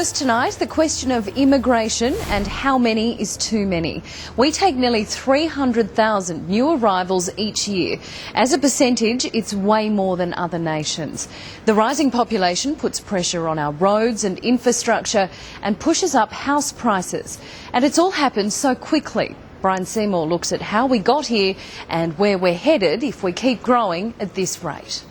first tonight, the question of immigration and how many is too many. We take nearly 300,000 new arrivals each year. As a percentage, it's way more than other nations. The rising population puts pressure on our roads and infrastructure and pushes up house prices. And it's all happened so quickly. Brian Seymour looks at how we got here and where we're headed if we keep growing at this rate.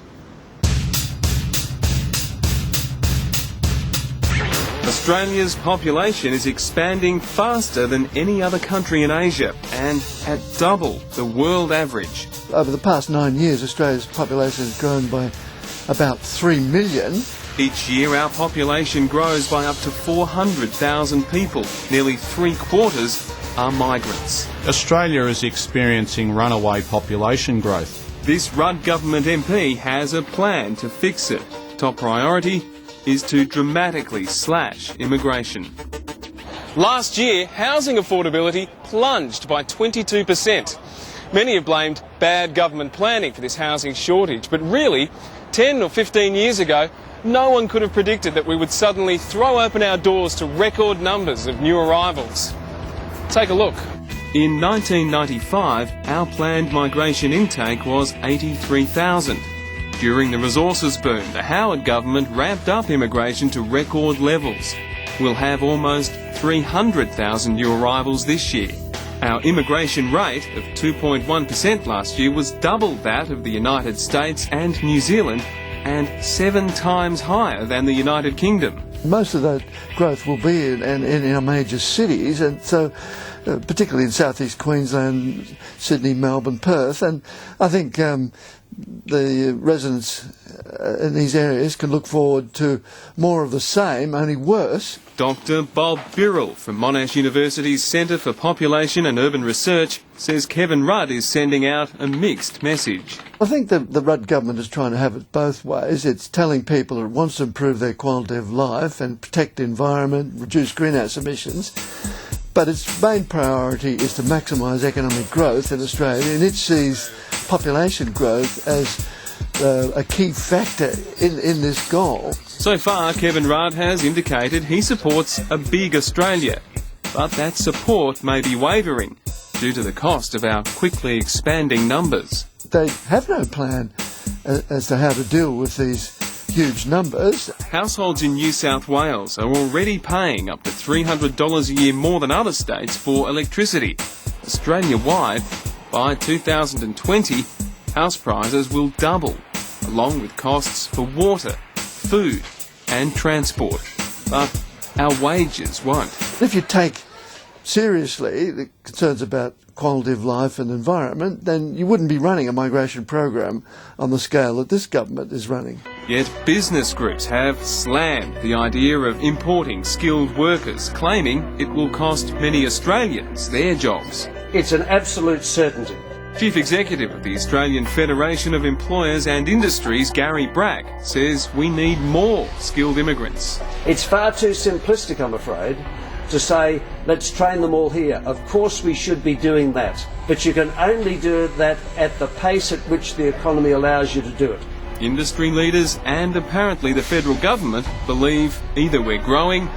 Australia's population is expanding faster than any other country in Asia and at double the world average. Over the past 9 years, Australia's population has grown by about 3 million. Each year our population grows by up to 400,000 people. Nearly 3/4 are migrants. Australia is experiencing runaway population growth. This Rudd government MP has a plan to fix it. Top priority is to dramatically slash immigration. Last year, housing affordability plunged by 22%. Many have blamed bad government planning for this housing shortage, but really, 10 or 15 years ago, no one could have predicted that we would suddenly throw open our doors to record numbers of new arrivals. Take a look. In 1995, our planned migration intake was 83,000. During the resources boom, the Howard government ramped up immigration to record levels. We'll have almost 300,000 new arrivals this year. Our immigration rate of 2.1% last year was double that of the United States and New Zealand and 7 times higher than the United Kingdom. Most of that growth will be in our major cities, and so particularly in southeast Queensland, Sydney, Melbourne, Perth, and I think the residents in these areas can look forward to more of the same, only worse. Dr. Bob Birrell from Monash University's Centre for Population and Urban Research says Kelvin Rudd is sending out a mixed message. I think the Rudd government is trying to have it both ways. It's telling people it wants to improve their quality of life and protect the environment, reduce greenhouse emissions, but its main priority is to maximise economic growth in Australia, and it sees population growth as a key factor in this goal. So far, Kelvin Rudd has indicated he supports a big Australia, but that support may be wavering due to the cost of our quickly expanding numbers. They have no plan as to how to deal with these huge numbers. Households in New South Wales are already paying up to $300 a year more than other states for electricity. Australia-wide, by 2020, house prices will double, along with costs for water, food and transport. But our wages won't. If you take seriously the concerns about quality of life and environment, then you wouldn't be running a migration program on the scale that this government is running. Yet business groups have slammed the idea of importing skilled workers, claiming it will cost many Australians their jobs. It's an absolute certainty. Chief Executive of the Australian Federation of Employers and Industries, Gary Brack, says we need more skilled immigrants. It's far too simplistic, I'm afraid, to say, let's train them all here. Of course we should be doing that, but you can only do that at the pace at which the economy allows you to do it. Industry leaders and apparently the federal government believe either we're growing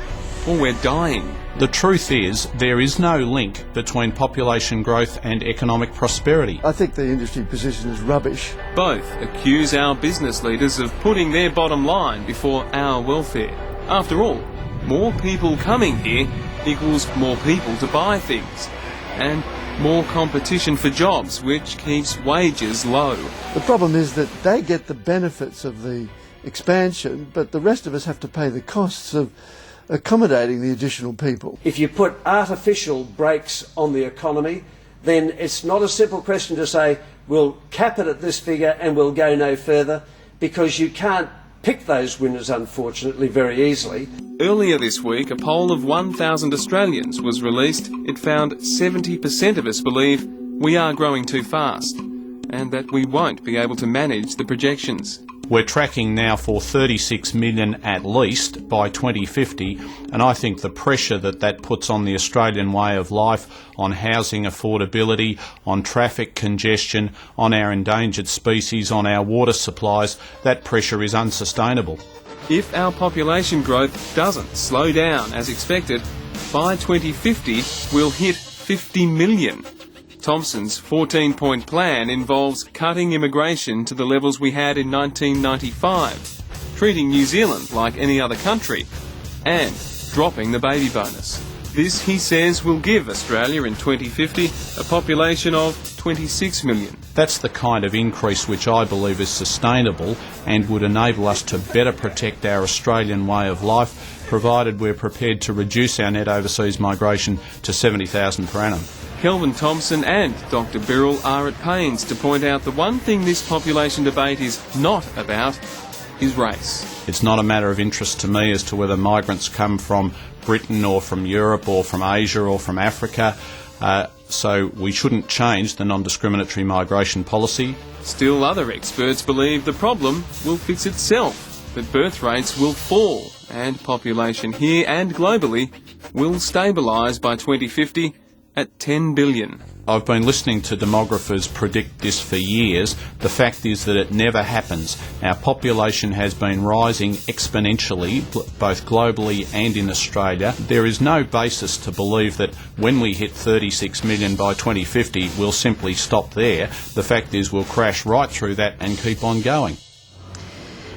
or we're dying. The truth is, there is no link between population growth and economic prosperity. I think the industry position is rubbish. Both accuse our business leaders of putting their bottom line before our welfare. After all, more people coming here equals more people to buy things, and more competition for jobs, which keeps wages low. The problem is that they get the benefits of the expansion, but the rest of us have to pay the costs of accommodating the additional people. If you put artificial brakes on the economy, then it's not a simple question to say, we'll cap it at this figure and we'll go no further, because you can't pick those winners, unfortunately, very easily. Earlier this week, a poll of 1,000 Australians was released. It found 70% of us believe we are growing too fast and that we won't be able to manage the projections. We're tracking now for 36 million at least by 2050, and I think the pressure that puts on the Australian way of life, on housing affordability, on traffic congestion, on our endangered species, on our water supplies, that pressure is unsustainable. if our population growth doesn't slow down as expected, by 2050 we'll hit 50 million. Thomson's 14-point plan involves cutting immigration to the levels we had in 1995, treating New Zealand like any other country, and dropping the baby bonus. This, he says, will give Australia in 2050 a population of 26 million. That's the kind of increase which I believe is sustainable and would enable us to better protect our Australian way of life, provided we're prepared to reduce our net overseas migration to 70,000 per annum. Kelvin Thomson and Dr Birrell are at pains to point out the one thing this population debate is not about is race. It's not a matter of interest to me as to whether migrants come from Britain or from Europe or from Asia or from Africa, so we shouldn't change the non-discriminatory migration policy. Still, other experts believe the problem will fix itself, that birth rates will fall and population here and globally will stabilise by 2050 at 10 billion. I've been listening to demographers predict this for years. The fact is that it never happens. Our population has been rising exponentially, both globally and in Australia. There is no basis to believe that when we hit 36 million by 2050, we'll simply stop there. The fact is we'll crash right through that and keep on going.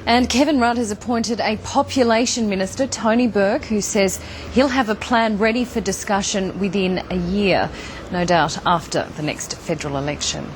And Kevin Rudd has appointed a population minister, Tony Burke, who says he'll have a plan ready for discussion within a year, no doubt after the next federal election.